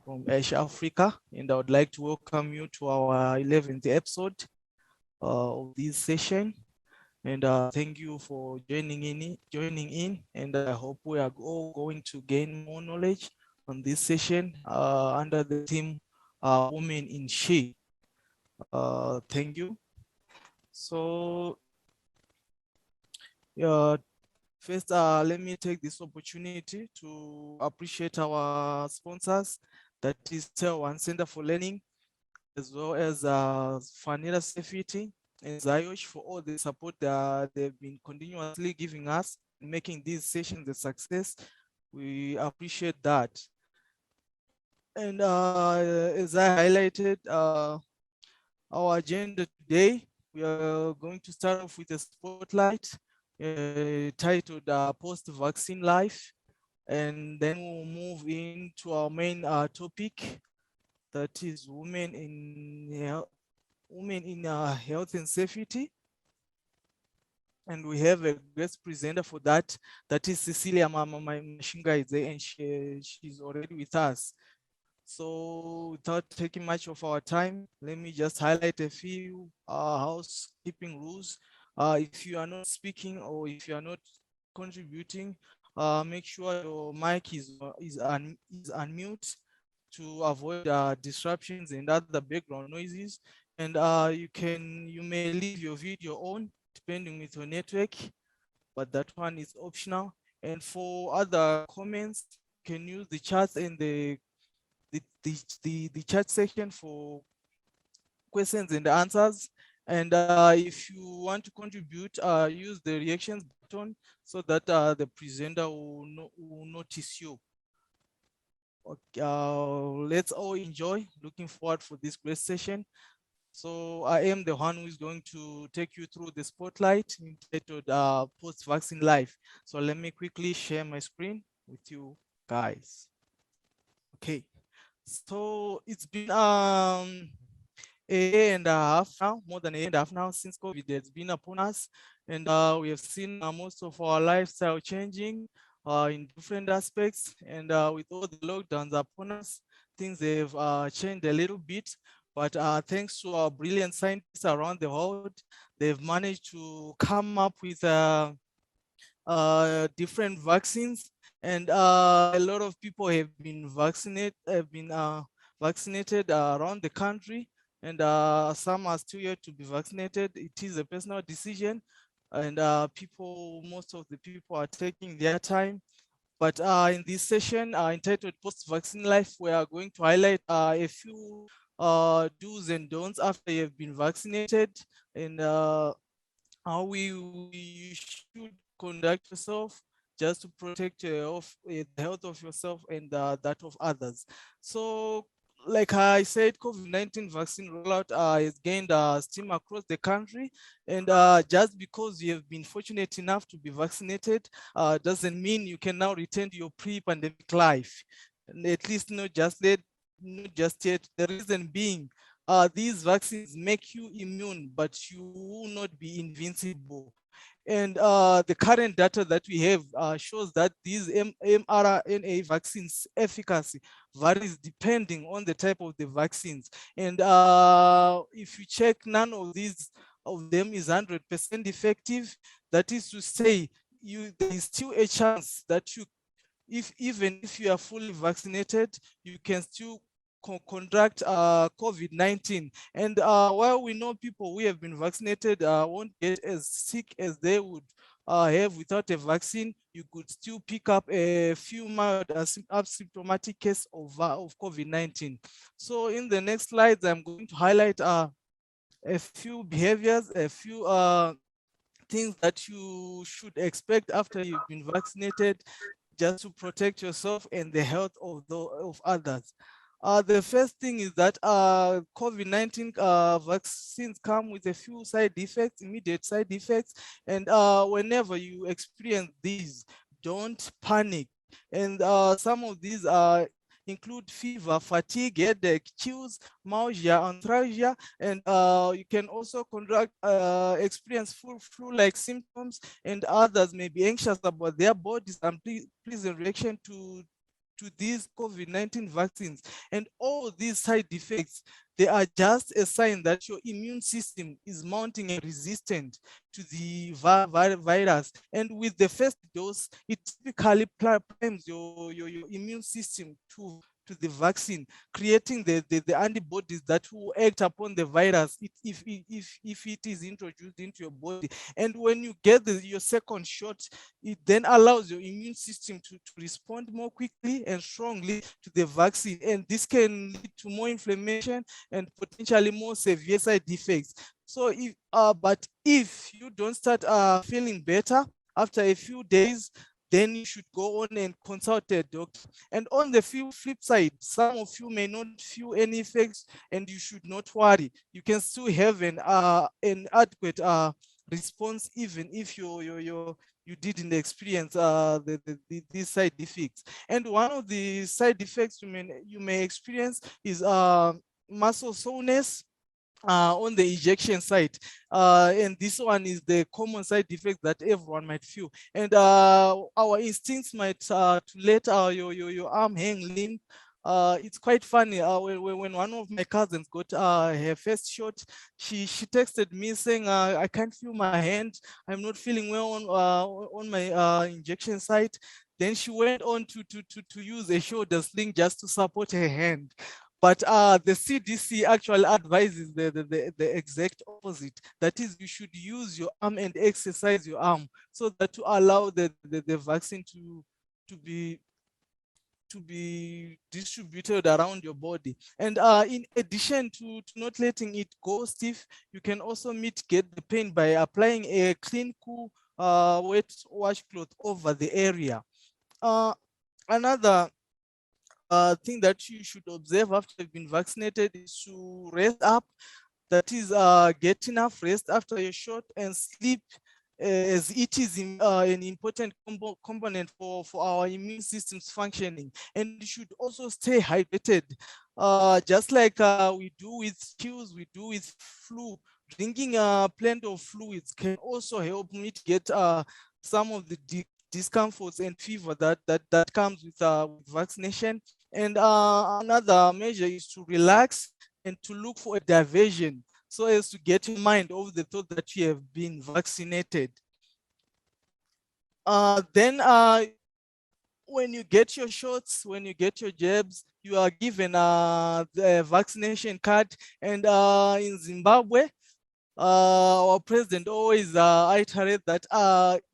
from ESH.africa, and I would like to welcome you to our 11th episode of this session. And thank you for joining in, and I hope we are all going to gain more knowledge on this session under the theme Women in She. Thank you. So, first, let me take this opportunity to appreciate our sponsors, that is One Center for Learning, as well as Fanila Safety and Zayosh, for all the support that they've been continuously giving us, making these sessions a success. We appreciate that. And as I highlighted, our agenda today, we are going to start off with a spotlight titled Post-Vaccine Life, and then we'll move into our main topic, that is women in health and safety. And we have a guest presenter for that. That is Cecilia Mashinga, and she's already with us. So without taking much of our time, let me just highlight a few housekeeping rules. If you are not speaking or if you are not contributing, make sure your mic is unmute to avoid disruptions and other background noises. And you may leave your video on depending with your network, but that one is optional. And for other comments, you can use the chats and the chat section for questions and answers. And if you want to contribute, use the reactions button so that the presenter will notice you. Okay, let's all enjoy. Looking forward for this great session. So I am the one who is going to take you through the spotlight entitled Post-Vaccine Life. So let me quickly share my screen with you guys. Okay, so it's been a year and a half now, more than a year and a half now, since COVID has been upon us. And we have seen most of our lifestyle changing in different aspects. And with all the lockdowns upon us, things have changed a little bit. But thanks to our brilliant scientists around the world, they've managed to come up with different vaccines, and a lot of people have been vaccinated around the country, and some are still yet to be vaccinated. It is a personal decision, and most of the people are taking their time. But in this session entitled Post-Vaccine Life, we are going to highlight a few do's and don'ts after you have been vaccinated, and how you should conduct yourself just to protect the health of yourself and that of others. So, like I said, COVID-19 vaccine rollout has gained steam across the country, and just because you have been fortunate enough to be vaccinated doesn't mean you can now return to your pre-pandemic life, and at least not just yet. The reason being, these vaccines make you immune, but you will not be invincible. And the current data that we have shows that these mRNA vaccines efficacy varies depending on the type of the vaccines. And if you check, none of them is 100% effective. That is to say, there is still a chance that even if you are fully vaccinated, you can still contract COVID-19. And while we know people who have been vaccinated won't get as sick as they would have without a vaccine, you could still pick up a few mild asymptomatic cases of COVID-19. So in the next slides, I'm going to highlight a few behaviors, a few things that you should expect after you've been vaccinated, just to protect yourself and the health of others. The first thing is that COVID-19 vaccines come with a few side effects, immediate side effects, and whenever you experience these, don't panic. And some of these include fever, fatigue, headache, chills, nausea, arthralgia, and you can also experience flu-like symptoms, and others may be anxious about their bodies and pleasant reaction to to these COVID-19 vaccines. And all these side effects, they are just a sign that your immune system is mounting a resistance to the virus. And with the first dose, it typically primes your immune system to the vaccine, creating the antibodies that will act upon the virus if it is introduced into your body. And when you get your second shot, it then allows your immune system to respond more quickly and strongly to the vaccine. And this can lead to more inflammation and potentially more severe side effects. So but if you don't start feeling better after a few days, then you should go on and consult a doctor. And on the flip side, some of you may not feel any effects, and you should not worry. You can still have an adequate response, even if you didn't experience these side effects. And one of the side effects you may experience is muscle soreness on the ejection site, and this one is the common side effect that everyone might feel. And our instincts might to let your arm hang limp. It's quite funny. When one of my cousins got her first shot, she texted me saying, "I can't feel my hand. I'm not feeling well on my injection site." Then she went on to use a shoulder sling just to support her hand. But the CDC actually advises the exact opposite. That is, you should use your arm and exercise your arm so that to allow the vaccine to be distributed around your body. And in addition to not letting it go stiff, you can also mitigate the pain by applying a clean, cool, wet washcloth over the area. Another thing that you should observe after you've been vaccinated is to rest up. That is, get enough rest after your shot, and sleep, as it is an important component for our immune system's functioning. And you should also stay hydrated, just like we do with chills, we do with flu. Drinking plenty of fluids can also help mitigate some of the discomforts and fever that comes with vaccination. And another measure is to relax and to look for a diversion, so as to get your mind off the thought that you have been vaccinated. Then when you get your shots, when you get your jabs, you are given the vaccination card. And in Zimbabwe, our president always iterate that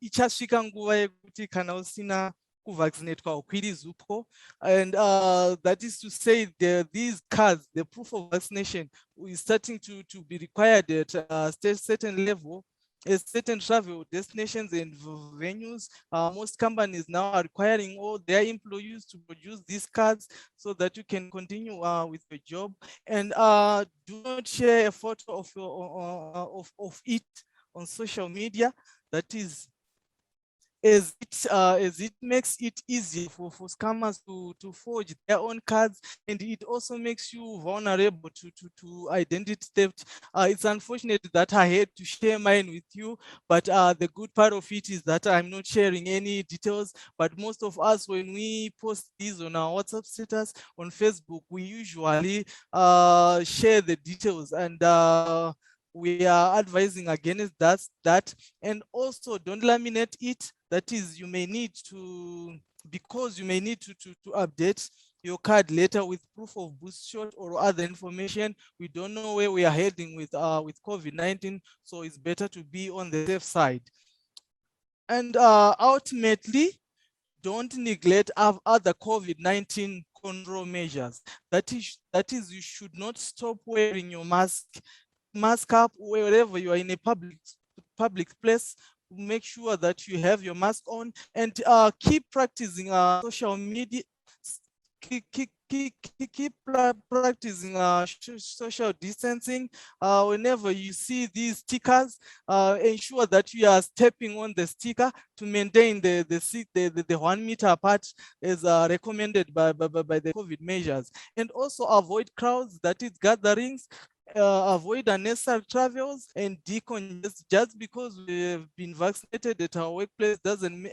ichasvika nguva yekuti kana usina kuvaccinatwa ukwirizi upo. And that is to say, these cards, the proof of vaccination, is starting to be required at a certain level, certain travel destinations and venues. Most companies now are requiring all their employees to produce these cards so that you can continue with your job. And do not share a photo of it on social media. That is, as it makes it easier for scammers to forge their own cards, and it also makes you vulnerable to identity theft. It's unfortunate that I had to share mine with you, but the good part of it is that I'm not sharing any details. But most of us, when we post these on our WhatsApp status on Facebook, we usually share the details, and we are advising against that. And also, don't laminate it. That is, you may need to, because you may need to update your card later with proof of boost shot or other information. We don't know where we are heading with COVID-19, so it's better to be on the safe side. And ultimately, don't neglect other COVID-19 control measures. That is, you should not stop wearing your mask up wherever you are in a public place. Make sure that you have your mask on, and keep practicing social media. Keep practicing social distancing. Whenever you see these stickers, ensure that you are stepping on the sticker to maintain the 1 meter apart, as recommended by the COVID measures. And also avoid crowds, that is gatherings. Avoid unnecessary travels and decongest. Just because we have been vaccinated at our workplace doesn't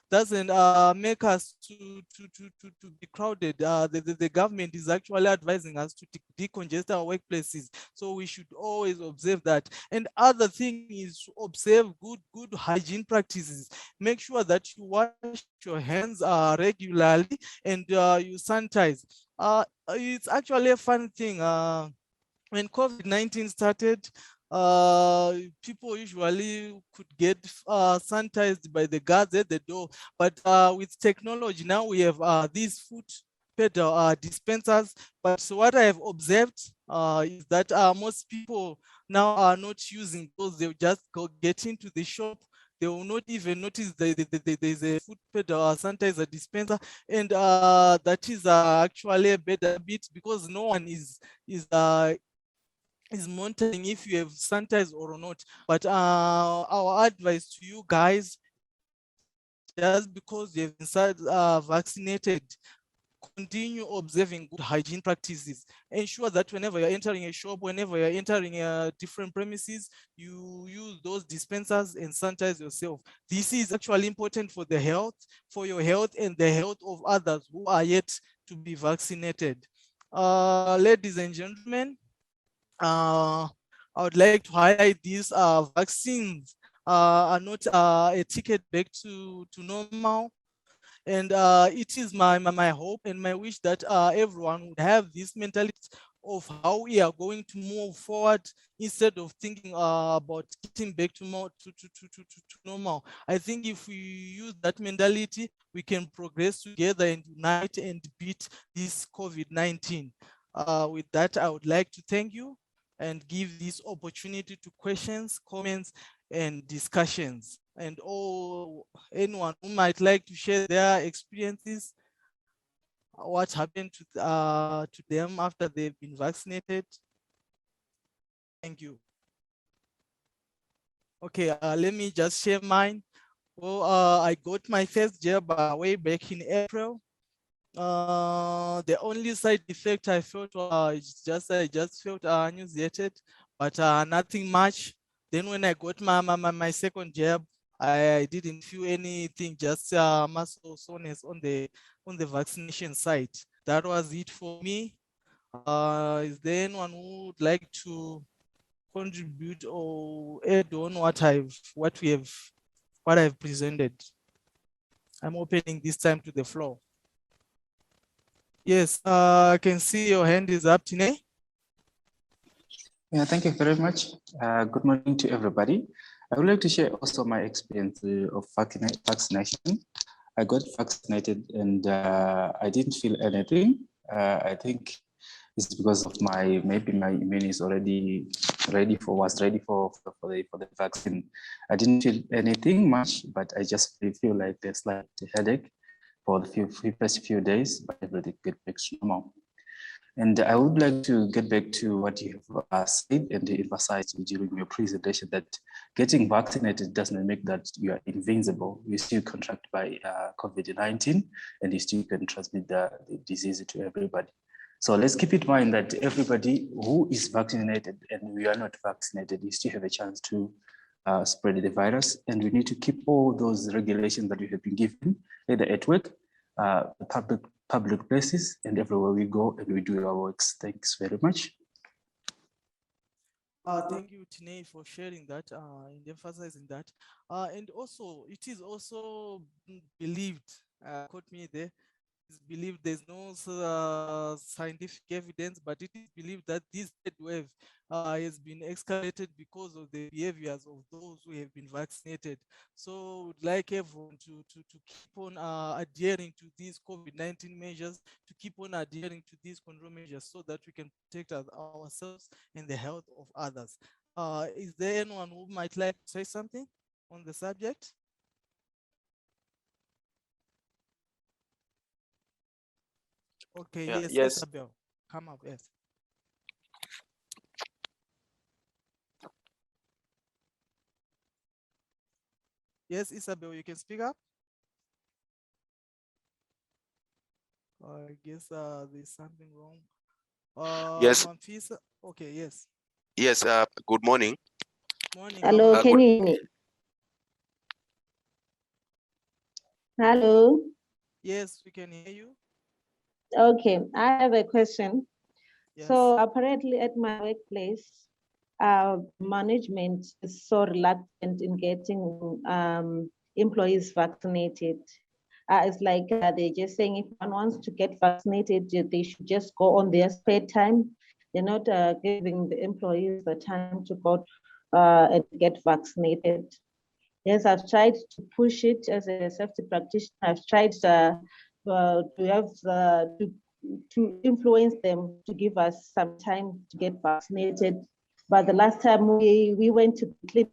doesn't make us to be crowded. The government is actually advising us to decongest our workplaces, so we should always observe that. And other thing is to observe good hygiene practices. Make sure that you wash your hands regularly, and you sanitize. It's actually a fun thing. When COVID-19 started, people usually could get sanitized by the guards at the door. But with technology, now we have these foot pedal dispensers. But so what I have observed is that most people now are not using those. They'll just go get into the shop. They will not even notice there's a foot pedal sanitizer dispenser. And that is actually a better bit, because no one is monitoring if you have sanitized or not. But our advice to you guys, just because you have been vaccinated, continue observing good hygiene practices. Ensure that whenever you're entering a shop, whenever you're entering different premises, you use those dispensers and sanitize yourself. This is actually important for your health and the health of others who are yet to be vaccinated. Ladies and gentlemen, I would like to highlight these vaccines are not a ticket back to normal. And it is my hope and my wish that everyone would have this mentality of how we are going to move forward, instead of thinking about getting back to normal. I think if we use that mentality, we can progress together and unite and beat this COVID-19. With that, I would like to thank you and give this opportunity to questions, comments, and discussions. And anyone who might like to share their experiences, what happened to them after they've been vaccinated. Thank you. Okay, let me just share mine. Well, I got my first jab way back in April. The only side effect I felt is I just felt nauseated, but nothing much. Then when I got my second jab, I didn't feel anything, just muscle soreness on the vaccination site. That was it for me. Is there anyone who would like to contribute or add on what I've presented? I'm opening this time to the floor. Yes, I can see your hand is up, Tine. Yeah, thank you very much. Good morning to everybody. I would like to share also my experience of vaccination. I got vaccinated and I didn't feel anything. I think it's because of maybe my immune is already was ready for the vaccine. I didn't feel anything much, but I just feel like a slight headache for the first few days, but everything get back to normal. And I would like to get back to what you have said and emphasized during your presentation, that getting vaccinated doesn't make that you are invincible. You still contract by COVID-19 and you still can transmit the disease to everybody. So let's keep in mind that everybody who is vaccinated and we are not vaccinated, you still have a chance to spread the virus. And we need to keep all those regulations that we have been given, either at work, public places, and everywhere we go and we do our works. Thanks very much. Thank you, Tine, for sharing that and emphasizing that. And also, it is also believed, quote me there, it's believed there's no scientific evidence, but it is believed that this third wave has been escalated because of the behaviors of those who have been vaccinated. So would like everyone to keep on adhering to these COVID-19 measures, to keep on adhering to these control measures, so that we can protect ourselves and the health of others. Is there anyone who might like to say something on the subject? Okay, Yeah, yes, yes. Isabel, come up, yes. Yes, Isabel, you can speak up. I guess there's something wrong. Yes. Manfisa, okay, yes. Yes, good morning. Morning. Hello, can you hear me? Hello. Yes, we can hear you. Okay, I have a question. Yes. So apparently at my workplace, management is so reluctant in getting employees vaccinated. It's like they're just saying if one wants to get vaccinated, they should just go on their spare time. They're not giving the employees the time to go and get vaccinated. Yes, I've tried to push it as a safety practitioner. I've tried to have to influence them to give us some time to get vaccinated. But the last time we went to the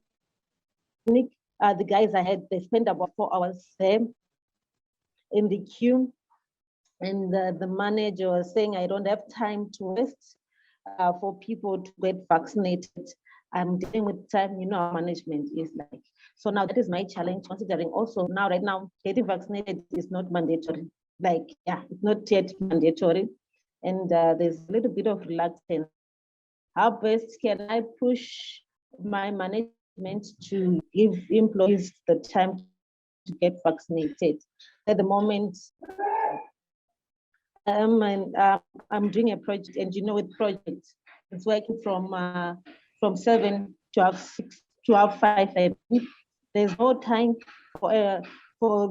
clinic, the guys ahead, they spent about 4 hours there in the queue. And the manager was saying, I don't have time to waste for people to get vaccinated. I'm dealing with time, you know, how management is like. So now that is my challenge, considering also now, right now, getting vaccinated is not mandatory. Like, yeah, it's not yet mandatory. And there's a little bit of reluctance. How best can I push my management to give employees the time to get vaccinated? At the moment, I'm doing a project, and you know, with projects, it's working from 7 to half 6 to half 5. There's no time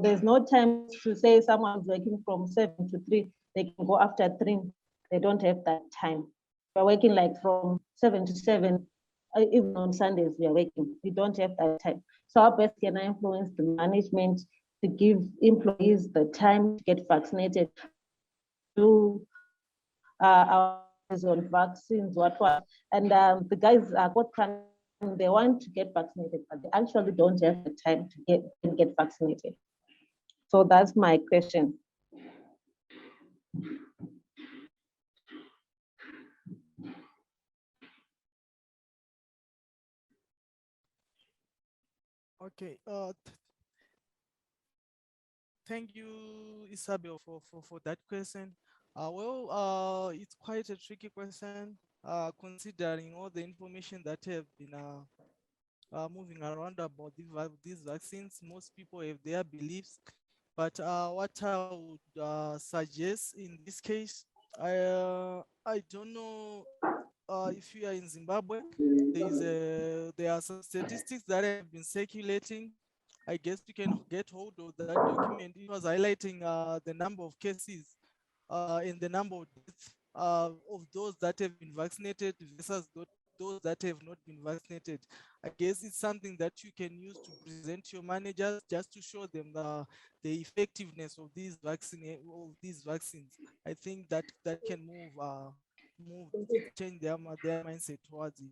there's no time to say someone's working from 7 to 3. They can go after 3. They don't have that time. We're working like from 7 to 7. Even on Sundays, we are working. We don't have that time. So how best can I influence the management to give employees the time to get vaccinated? Do our on vaccines, what, and the guys are got they want to get vaccinated, but they actually don't have the time to get vaccinated. So that's my question. Okay. Thank you, Isabel, for that question. It's quite a tricky question, considering all the information that have been moving around about these vaccines. Most people have their beliefs, but what I would suggest in this case, I don't know if you are in Zimbabwe. There are some statistics that have been circulating. I guess you can get hold of that document. It was highlighting the number of cases and the number of deaths of those that have been vaccinated versus those that have not been vaccinated. I guess it's something that you can use to present to your managers just to show them the effectiveness of these vaccines. I think that can change their mindset towards it.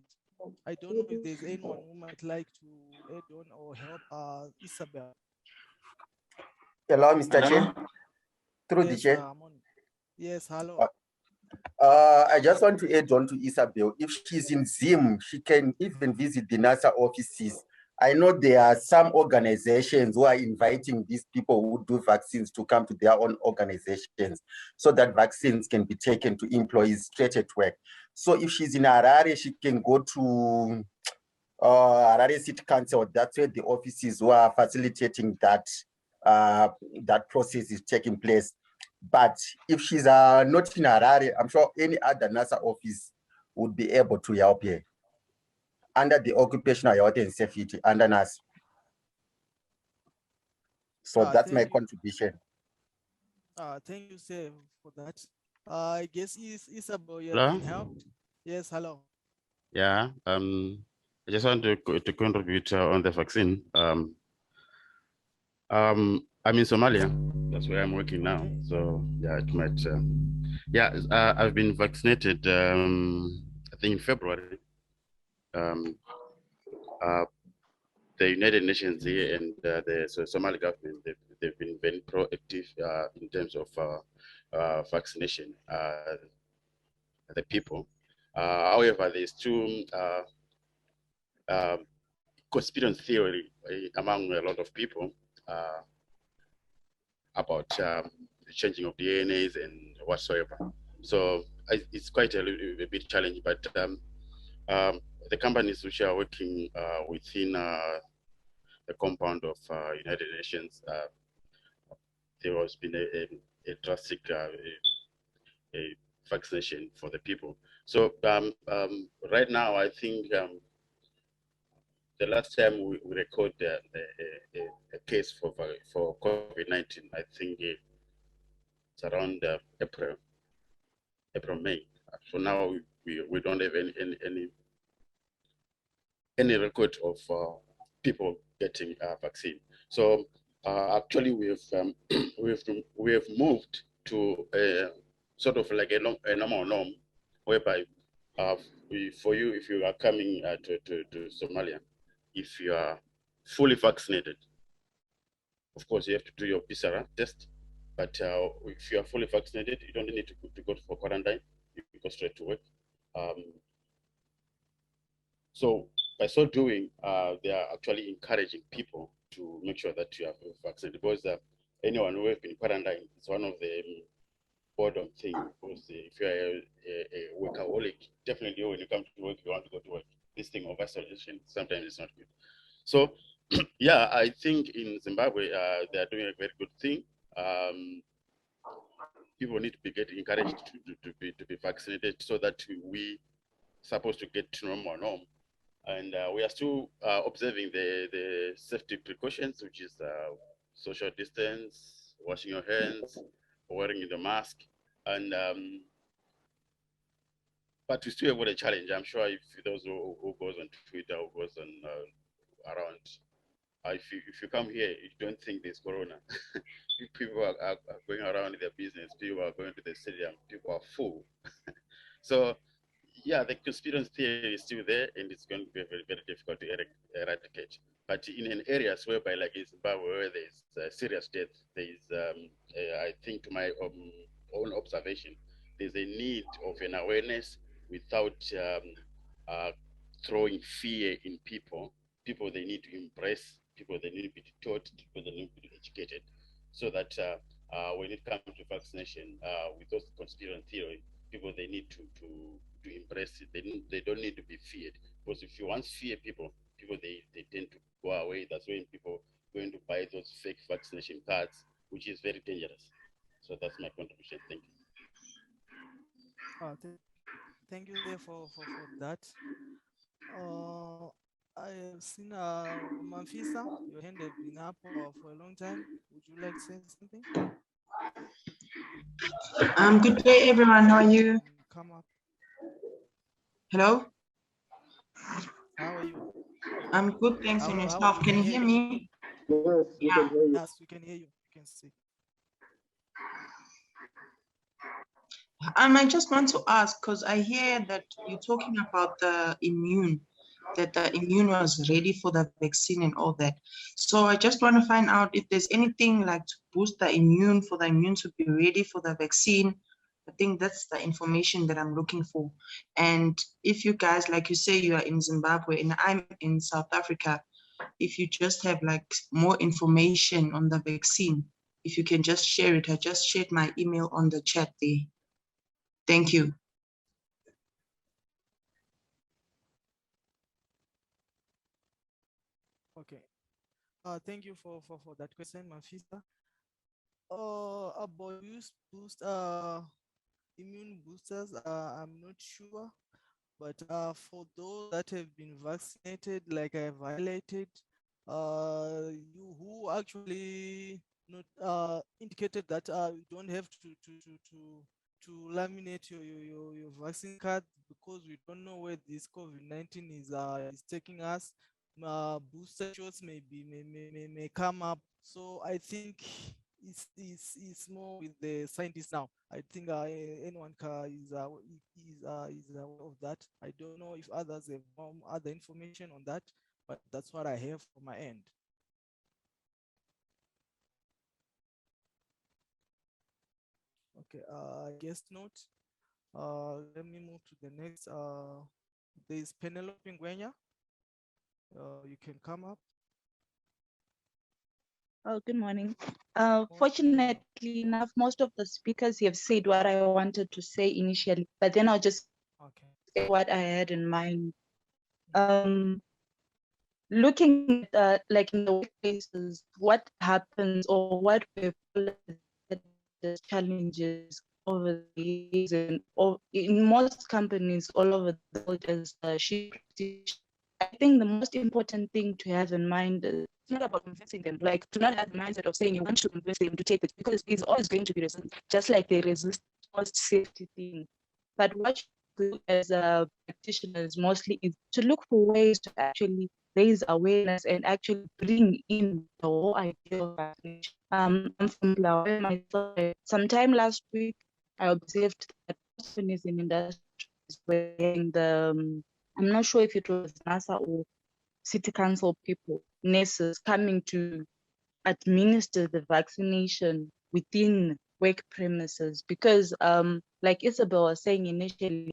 I don't know if there's anyone who might like to add on or help Isabel. Hello, Mr. Chair. Through the Yes, chair. yes, hello. I just want to add on to Isabel. If she's in Zim, she can even visit the NASA offices. I know there are some organizations who are inviting these people who do vaccines to come to their own organizations so that vaccines can be taken to employees straight at work. So if she's in Harare, she can go to Harare City Council. That's where the offices who are facilitating that that process is taking place. But if she's not in Harare, I'm sure any other NASA office would be able to help her under the occupational health and safety under NASA. So that's my contribution. Thank you, sir, for that. I guess Isabel, you have been helped. Yes, hello. Yeah, I just want to contribute on the vaccine. I'm in Somalia. That's where I'm working now. So yeah, it might. I've been vaccinated. I think in February. The United Nations here and the Somali government, they've been very proactive in terms of vaccination the people. However, there's two conspiracy theory among a lot of people about the changing of DNAs and whatsoever. So it's quite a bit challenging, but the companies which are working within the compound of United Nations there has been a drastic a vaccination for the people. So right now, I think the last time we recorded a case for COVID-19, I think it's around April, May. So now we don't have any record of people getting a vaccine. So actually, we have moved to sort of like a normal norm, whereby for you, if you are coming to Somalia, if you are fully vaccinated, of course you have to do your PCR test. But if you are fully vaccinated, you don't need to go for quarantine. You go straight to work. So by so doing, they are actually encouraging people to make sure that you are vaccinated, because anyone who has been quarantined is one of the boredom thing. Because if you are a workaholic, definitely when you come to work, you want to go to work. This thing of isolation sometimes is not good. So yeah, I think in Zimbabwe they are doing a very good thing. People need to be getting encouraged to be vaccinated, so that we supposed to get to norm. And we are still observing the safety precautions, which is social distance, washing your hands, wearing the mask, and but we still have got a challenge. I'm sure if those who goes on Twitter, who goes on around, if you come here, you don't think there's corona. People are going around their business. People are going to the stadium. People are full. So yeah, the conspiracy theory is still there, and it's going to be very, very difficult to eradicate. But in areas whereby, like in Zimbabwe, where there's serious death, there's, I think, to my own observation, there's a need of an awareness without throwing fear in people. People, they need to embrace. People, they need to be taught. People, they need to be educated, so that when it comes to vaccination, with those conspiracy theory, people, they need to embrace it. They don't need to be feared, because if you once fear people they tend to go away. That's when people going to buy those fake vaccination cards, which is very dangerous. So that's my contribution. Thank you. Thank you there for that. I have seen Manfisa, your hand has been up for a long time. Would you like to say something? Good day, everyone. How are you? Come up. Hello? How are you? I'm good, thanks. And yourself? Can you hear me? Yes, we can hear you. Yes, we can hear you. You can see. I just want to ask, because I hear that you're talking about the immune, that the immune was ready for the vaccine and all that. So I just want to find out if there's anything like to boost the immune, for the immune to be ready for the vaccine. I think that's the information that I'm looking for. And if you guys, like you say, you are in Zimbabwe and I'm in South Africa, if you just have like more information on the vaccine, if you can just share it. I just shared my email on the chat there. Thank you. Okay. Thank you for that question, Mafisa. About boost immune boosters, I'm not sure, but for those that have been vaccinated, like I violated, you who actually not indicated that you don't have to laminate your vaccine card, because we don't know where this COVID-19 is taking us. Booster shots may come up, so I think it's more with the scientists now. I think anyone is aware of that. I don't know if others have other information on that, but that's what I have from my end. Okay, I guess not. Let me move to the next. There is Penelope Ngwenya. You can come up. Oh, good morning. Fortunately enough, most of the speakers have said what I wanted to say initially, but then I'll just say what I had in mind. looking at like in the workplaces, what happens or what we've the challenges over the years and in most companies all over the world as she I think the most important thing to have in mind is it's not about convincing them, like to not have the mindset of saying you want to convince them to take it, because it's always going to be resistance, just like they resist most safety things. But what you do as practitioners mostly is to look for ways to actually raise awareness and actually bring in the whole idea of vaccination. I'm from Blawe myself. Sometime last week, I observed that companies in industries were in the I'm not sure if it was NASA or city council people, nurses coming to administer the vaccination within work premises, because like Isabel was saying initially,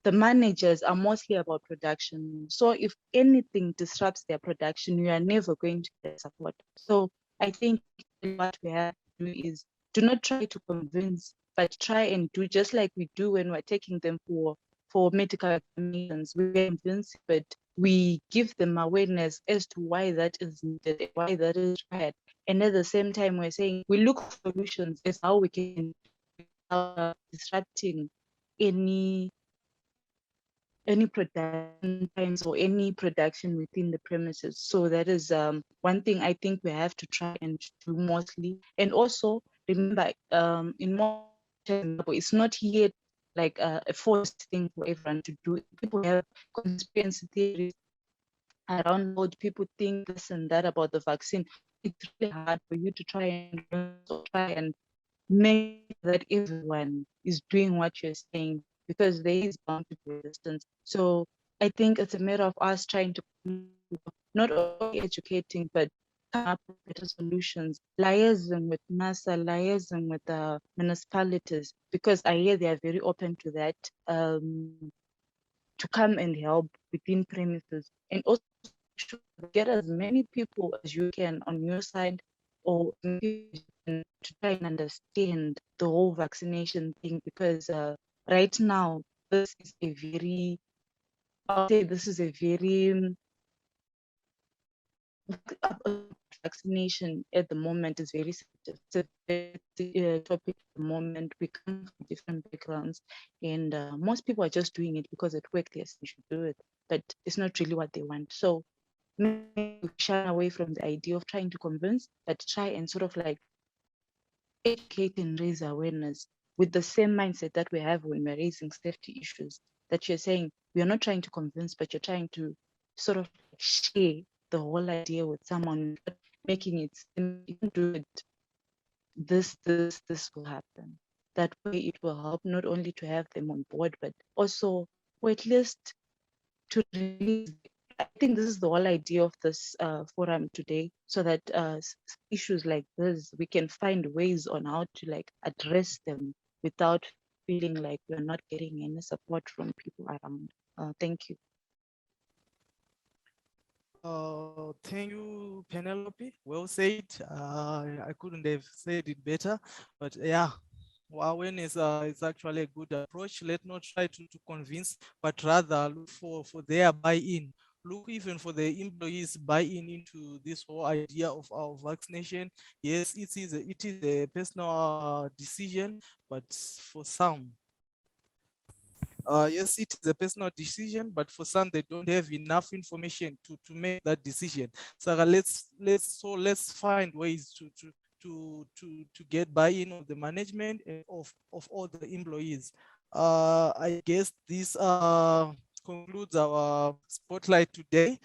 the managers are mostly about production. So if anything disrupts their production, you are never going to get support. So I think what we have to do is do not try to convince, but try and do just like we do when we're taking them for medical examinations. We convince, but we give them awareness as to why that is needed, why that is required. And at the same time, we're saying we look for solutions as how we can disrupting any production times or any production within the premises. So that is one thing I think we have to try and do mostly. And also remember, in more it's not yet like a forced thing for everyone to do. People have conspiracy theories around what people think this and that about the vaccine. It's really hard for you to try and make that everyone is doing what you're saying, because there is bound to be resistance. So I think it's a matter of us trying to not only educating, but come up with better solutions, liaising with NASA, liaising with the municipalities, because I hear they are very open to that, to come and help within premises, and also get as many people as you can on your side, or to try and understand the whole vaccination thing, because right now this is a very, I'll say this is a very vaccination at the moment is very sensitive. It's a topic at the moment. We come from different backgrounds, and most people are just doing it because at work they should do it, but it's not really what they want. So maybe shy away from the idea of trying to convince, but try and sort of like educate and raise awareness with the same mindset that we have when we're raising safety issues, that you're saying we're not trying to convince, but you're trying to sort of share the whole idea with someone, making it you can do it, this will happen. That way it will help not only to have them on board, but also, or at least to release. I think this is the whole idea of this forum today, so that issues like this, we can find ways on how to like address them without feeling like we're not getting any support from people around. Thank you. Thank you, Penelope. Well said. I couldn't have said it better, but yeah, awareness is actually a good approach. Let's not try to convince, but rather look for their buy-in. Look even for the employees buy-in into this whole idea of our vaccination. Yes, it is a personal decision, but for some, yes, it is a personal decision, but for some they don't have enough information to make that decision. So let's find ways to get buy-in of the management and of all the employees. I guess this concludes our spotlight today.